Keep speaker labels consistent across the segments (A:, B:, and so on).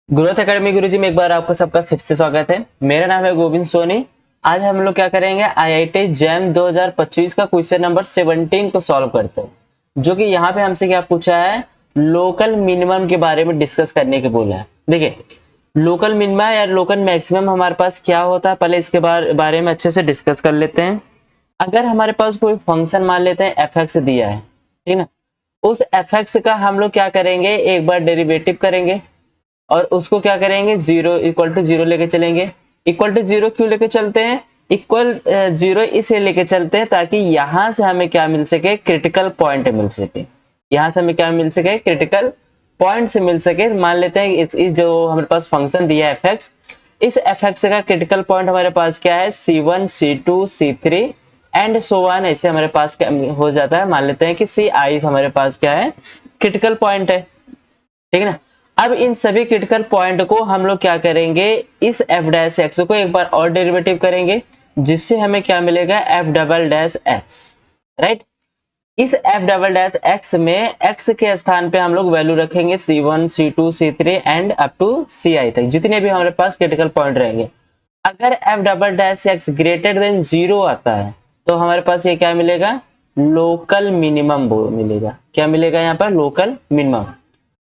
A: Growth academy गुरुजी में एक बार आपका सबका फिर से स्वागत है। मेरा नाम है गोविंद सोनी। आज हम लोग क्या करेंगे, आईआईटी जैम 2025 का क्वेश्चन नंबर 17 को सॉल्व करते हैं, जो कि यहाँ पे हमसे क्या पूछा है, लोकल मिनिमम के बारे में डिस्कस करने के बोला है। देखिए, लोकल मिनिमम या लोकल मैक्सिमम हमारे पास क्या होता है, पहले इसके बारे में अच्छे से डिस्कस कर लेते हैं। अगर हमारे पास कोई फंक्शन मान लेते हैं एफ एक्स दिया है, ठीक ना, उस एफ एक्स का हम लोग क्या करेंगे, एक बार डेरिवेटिव करेंगे और उसको क्या करेंगे, जीरो इक्वल टू जीरो लेके चलेंगे। इक्वल टू जीरो क्यों लेके चलते हैं, इक्वल जीरो इसलिए लेके चलते हैं ताकि यहां से हमें क्या मिल सके, क्रिटिकल पॉइंट मिल सके। यहां से हमें क्या मिल सके, क्रिटिकल पॉइंट से मिल सके। मान लेते हैं इस जो हमारे पास फंक्शन दिया है एफ एक्स, इस एफ एक्स का क्रिटिकल पॉइंट हमारे पास क्या है, C1 C2 C3 and so on, ऐसे हमारे पास क्या हो जाता है। मान लेते हैं कि Ci हमारे पास क्या है, क्रिटिकल पॉइंट है, ठीक है ना। अब इन सभी क्रिटिकल पॉइंट को हम लोग क्या करेंगे, इस एफ डैश एक्स को एक बार और डेरिवेटिव करेंगे, जिससे हमें क्या मिलेगा, F double dash x, right. इस एफ डबल डैश एक्स में एक्स के स्थान पे हम लोग वैल्यू रखेंगे C1 C2 C3 and up to Ci तक, जितने भी हमारे पास क्रिटिकल पॉइंट रहेंगे। अगर F double dash x greater than zero आता है तो हमारे पास ये क्या मिलेगा, लोकल मिनिमम मिलेगा। क्या मिलेगा यहाँ पर, लोकल मिनिमम।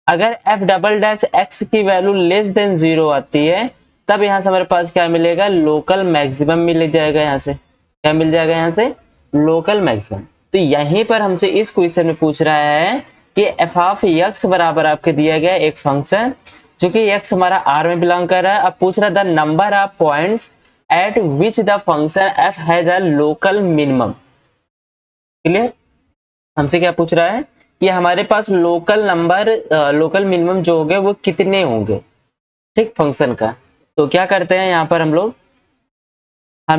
A: अगर एफ डबल डैश एक्स की वैल्यू लेस देन जीरो आती है तब यहां से हमारे पास क्या मिलेगा, लोकल मैक्सिमम मिल जाएगा। यहाँ से क्या मिल जाएगा, यहाँ से लोकल मैक्सिमम। तो यहीं पर हमसे इस क्वेश्चन में पूछ रहा है कि एफ ऑफ एक्स बराबर आपके दिया गया एक फंक्शन जो कि एक्स हमारा आर में बिलोंग कर रहा है। अब पूछ रहा है the number of points at which the function f has a local minimum. Clear, हमसे क्या पूछ रहा है कि हमारे पास लोकल नंबर, लोकल मिनिमम जो होंगे वो कितने होंगे, ठीक, फंक्शन का। तो क्या करते हैं यहाँ पर हम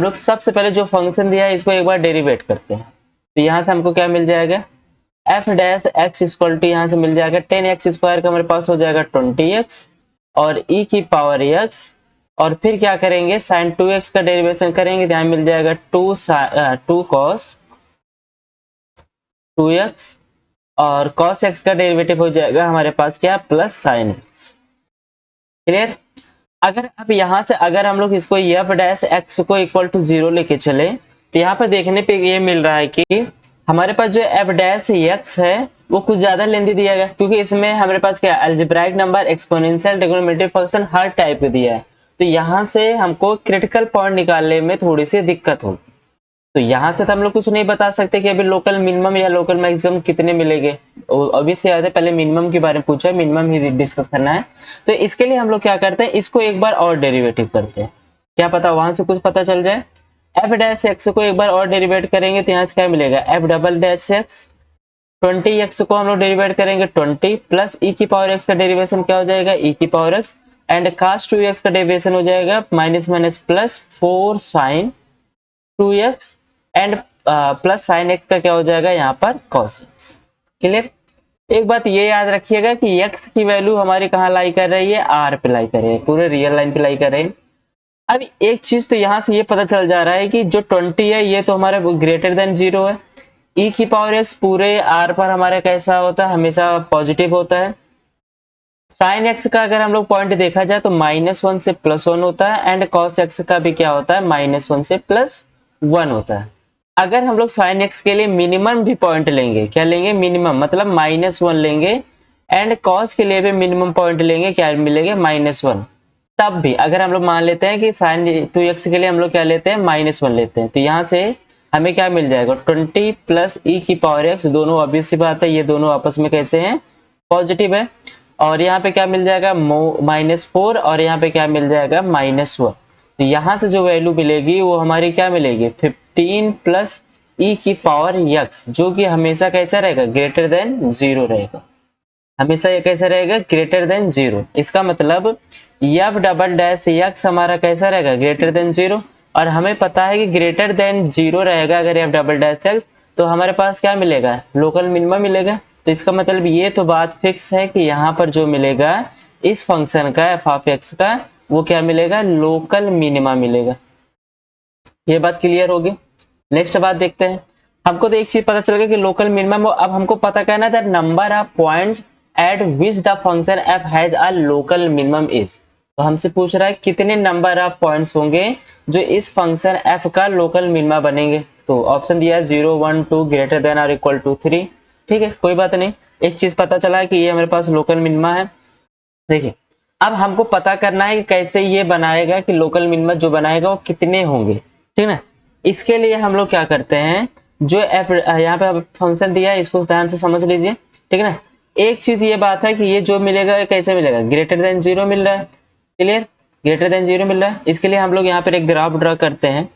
A: लोग सबसे पहले जो फंक्शन दिया है इसको एक बार डेरिवेट करते हैं। तो यहाँ से हमको क्या मिल जाएगा, f dash x equal to यहाँ से मिल जाएगा 10x स्क्वायर का हमारे पास हो जाएगा 20x और e की पावर x, और फिर क्या करेंगे, साइन 2x का डेरिवेशन करेंगे तो यहाँ मिल जाएगा 2 cos 2x और cos x का डेरिवेटिव हो जाएगा हमारे पास क्या, प्लस साइन x। क्लियर। अगर अब यहां से अगर हम लोग इसको एफ डैश एक्स को इक्वल टू जीरो लेके चले तो यहाँ पर देखने पे ये मिल रहा है कि हमारे पास जो एफ डैश एक्स है वो कुछ ज्यादा लेंथी दिया गया, क्योंकि इसमें हमारे पास क्या, algebraic number, exponential, trigonometric function हर टाइप का दिया है। तो यहाँ से हमको क्रिटिकल पॉइंट निकालने में थोड़ी सी दिक्कत होगी। तो यहाँ से तो हम लोग कुछ नहीं बता सकते कि अभी लोकल मिनिमम या लोकल मैक्सिमम कितने मिलेंगे। अभी से याद है, पहले मिनिमम के बारे में पूछा है, मिनिमम ही डिस्कस करना है। तो इसके लिए हम लोग क्या करते हैं, इसको एक बार और डेरिवेटिव करते हैं, क्या पता वहां से कुछ पता चल जाए। एफ डैश एक्स को एक बार और डेरिवेट करेंगे तो यहाँ से क्या मिलेगा, F double dash x 20x को हम लोग डेरिवेट करेंगे 20 प्लस ई की पावर एक्स का डेरिवेशन क्या हो जाएगा, ई की power x and cos 2x का डेरिवेशन हो जाएगा minus minus plus 4 sine 2x and plus sine x का क्या हो जाएगा यहाँ पर cos x। क्लियर। एक बात ये याद रखिएगा कि x की वैल्यू हमारी कहाँ लाई कर रही है, r पे लाई कर रही है, पूरे रियल लाइन पे लाई कर रही है। अब एक चीज तो यहाँ से ये पता चल जा रहा है कि जो 20 है ये तो हमारा ग्रेटर देन जीरो है। e की पावर x पूरे r पर हमारा कैसा होता है, हमेशा पॉजिटिव होता है। साइन एक्स का अगर हम लोग पॉइंट देखा जाए तो -1 से +1 होता है एंड cos x का भी क्या होता है, -1 से +1 होता है। अगर हम लोग साइन एक्स के लिए मिनिमम भी पॉइंट लेंगे, क्या लेंगे, मिनिमम मतलब -1 लेंगे एंड cos के लिए भी मिनिमम पॉइंट लेंगे, क्या मिलेगा, -1। तब भी अगर हम लोग मान लेते हैं कि साइन 2x के लिए हम लोग क्या लेते हैं, -1 लेते हैं, तो यहाँ से हमें क्या मिल जाएगा, 20 प्लस ई की पावर x, दोनों ऑब्वियस सी बात है ये दोनों आपस में कैसे हैं, पॉजिटिव है। और यहाँ पे क्या मिल जाएगा, -4 और यहाँ पे क्या मिल जाएगा, -1। तो यहाँ से जो वैल्यू मिलेगी वो हमारी क्या मिलेगी, 15 प्लस ई की पावर x, जो कि हमेशा कैसा रहेगा, ग्रेटर देन जीरो रहेगा। हमेशा ये कैसा रहेगा, ग्रेटर देन जीरो। इसका मतलब एफ डबल डैश एक्स हमारा कैसा रहेगा, ग्रेटर देन जीरो। और हमें पता है कि ग्रेटर देन जीरो रहेगा अगर एफ डबल डैश एक्स, तो हमारे पास क्या मिलेगा, लोकल मिनिमम मिलेगा। तो इसका मतलब ये तो बात फिक्स है कि यहाँ पर जो मिलेगा इस फंक्शन का एफ ऑफ एक्स का, वो क्या मिलेगा, लोकल मिनिमा मिलेगा। ये बात क्लियर होगी। नेक्स्ट बात देखते हैं। हमको तो एक चीज पता चल गया कि लोकल मिनिमम, अब हमको पता करना था number of points at which the function f has a local minimum is. तो हमसे पूछ रहा है कितने नंबर ऑफ पॉइंट्स होंगे जो इस फंक्शन एफ का लोकल मिनिमा बनेंगे। तो ऑप्शन दिया है 0 1 2 ग्रेटर देन और इक्वल टू 3। ठीक है, कोई बात नहीं, एक चीज पता चला है कि ये हमारे पास लोकल मिनिमा है। देखिए, अब हमको पता करना है कि कैसे ये बनाएगा, कि लोकल मिनिमा जो बनाएगा वो कितने होंगे। ठीक ना, इसके लिए हम लोग क्या करते हैं, जो एफ यहाँ पे फंक्शन दिया है इसको ध्यान से समझ लीजिए। ठीक है ना, एक चीज ये बात है कि ये जो मिलेगा ये कैसे मिलेगा, ग्रेटर देन 0 मिल रहा है। क्लियर, ग्रेटर देन 0 मिल रहा है। इसके लिए हम लोग यहाँ पर एक ग्राफ ड्रा करते हैं।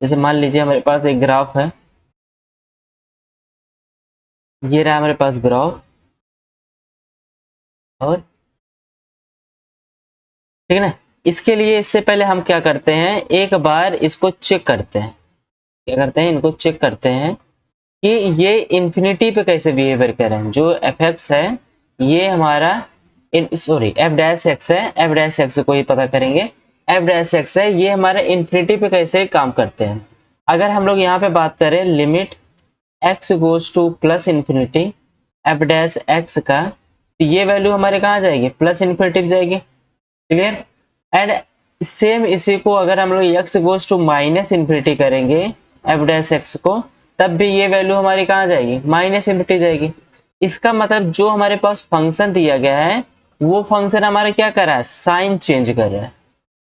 A: जैसे मान लीजिए हमारे पास एक ग्राफ है, ये रहा हमारे पास ग्राफ, और ठीक है ना, इसके लिए इससे पहले हम क्या करते हैं, एक बार इसको चेक करते हैं। क्या करते हैं, इनको चेक करते हैं कि ये इन्फिनिटी पे कैसे बिहेवियर कर रहे हैं। जो एफ एक्स है ये हमारा सॉरी एफ डैश एक्स है, एफ डैश एक्स को ही पता करेंगे। एफ डैश एक्स है, ये हमारा इन्फिनिटी पे कैसे काम करते हैं। अगर हम लोग यहाँ पे बात करें limit x goes to plus infinity f dash x का, तो ये वैल्यू हमारे कहाँ जाएगी, प्लस इन्फिनिटी जाएगी। क्लियर, एंड सेम इसी को अगर हम लोग x goes to minus infinity करेंगे एफ डैश एक्स को, तब भी ये वैल्यू हमारी कहाँ जाएगी, माइनस इन्फिनिटी जाएगी। इसका मतलब जो हमारे पास फंक्शन दिया गया है वो फंक्शन हमारा क्या कर रहा है, साइन चेंज कर रहा है।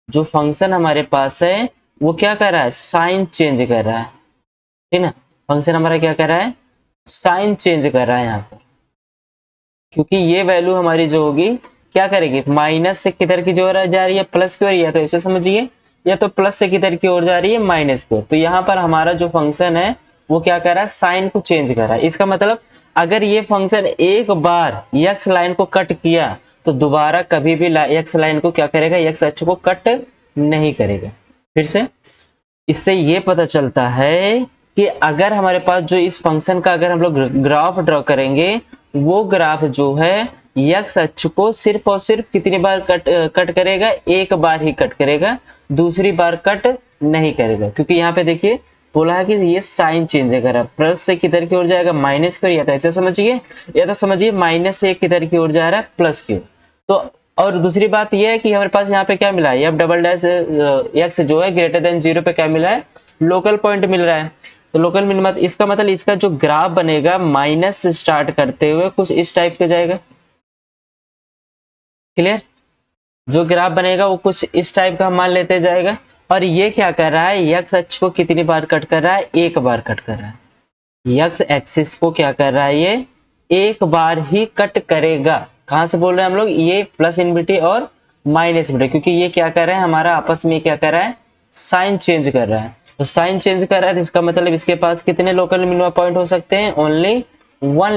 A: जो फंक्शन हमारे पास है वो क्या कर रहा है, साइन चेंज कर रहा है। ठीक ना, फंक्शन हमारा क्या कर रहा है, साइन चेंज कर रहा है यहाँ पर, क्योंकि ये वैल्यू हमारी जो होगी क्या करेगी, माइनस से किधर की जो जा रही है, प्लस की ओर, या तो ऐसे समझिए, या तो प्लस से किधर की ओर जा रही है, माइनस की ओर। तो यहाँ पर हमारा जो फंक्शन है वो क्या कर रहा है, साइन को चेंज कर रहा है। इसका मतलब अगर ये फंक्शन एक बार एक्स लाइन को कट किया तो दोबारा कभी भी एक्स लाइन को क्या करेगा, एक्स अक्ष को कट नहीं करेगा। फिर से इससे ये पता चलता है कि अगर हमारे पास जो इस फंक्शन का अगर हम लोग ग्राफ ड्रॉ करेंगे, वो ग्राफ जो है एक्स अक्ष को सिर्फ और सिर्फ कितनी बार कट करेगा, एक बार ही कट करेगा, दूसरी बार कट नहीं करेगा। क्योंकि यहाँ पे देखिए बोला है कि ये साइन चेंज कर रहा है, प्लस से किधर की ओर जाएगा, माइनस की ओर, या तो ऐसे समझिए, या तो समझिए माइनस से किधर की ओर जा रहा है, प्लस की ओर। तो और दूसरी बात यह है कि हमारे पास यहाँ पे क्या मिला है, एफ डबल डैश एक्स जो है ग्रेटर देन 0 पे क्या मिला है, लोकल पॉइंट मिल रहा है। तो लोकल मिनिमा, इसका मतलब इसका जो ग्राफ बनेगा माइनस से स्टार्ट करते हुए कुछ इस टाइप के जाएगा। क्लियर, जो ग्राफ बनेगा वो कुछ इस टाइप का हम मान लेते जाएगा। और ये क्या कर रहा है, एक्स अक्ष को कितनी बार कट कर रहा है, एक बार कट कर रहा है। एक्स एक्सिस को क्या कर रहा है, ये एक बार ही कट करेगा। कहां से बोल रहे हैं हम लोग, ये प्लस इन्फिनिटी और माइनस इन्फिनिटी, क्योंकि ये क्या कर रहा है, हमारा आपस में क्या कर रहा है, साइन चेंज कर रहा है। तो साइन चेंज कर रहा है तो इसका मतलब इसके पास कितने लोकल मिनिमा पॉइंट हो सकते हैं, only one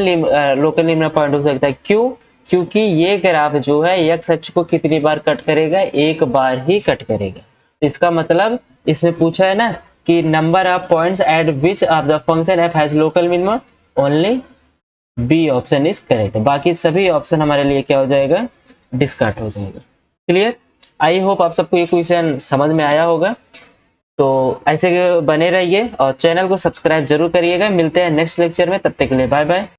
A: local minima point हो सकता है। क्यों, क्योंकि ये ग्राफ जो है एक्स अक्ष को कितनी बार कट करेगा, एक बार ही कट करेगा। इसका मतलब इसमें पूछा है ना कि number of points at which of the function f has local minima, only b option is correct. बाकी सभी ऑप्शन हमारे लिए क्या हो जाएगा, डिस्कार्ड हो जाएगा। क्लियर, आई होप आप सबको ये क्वेश्चन समझ में आया होगा। तो ऐसे बने रहिए और चैनल को सब्सक्राइब जरूर करिएगा। मिलते हैं नेक्स्ट लेक्चर में, तब तक के लिए बाय बाय।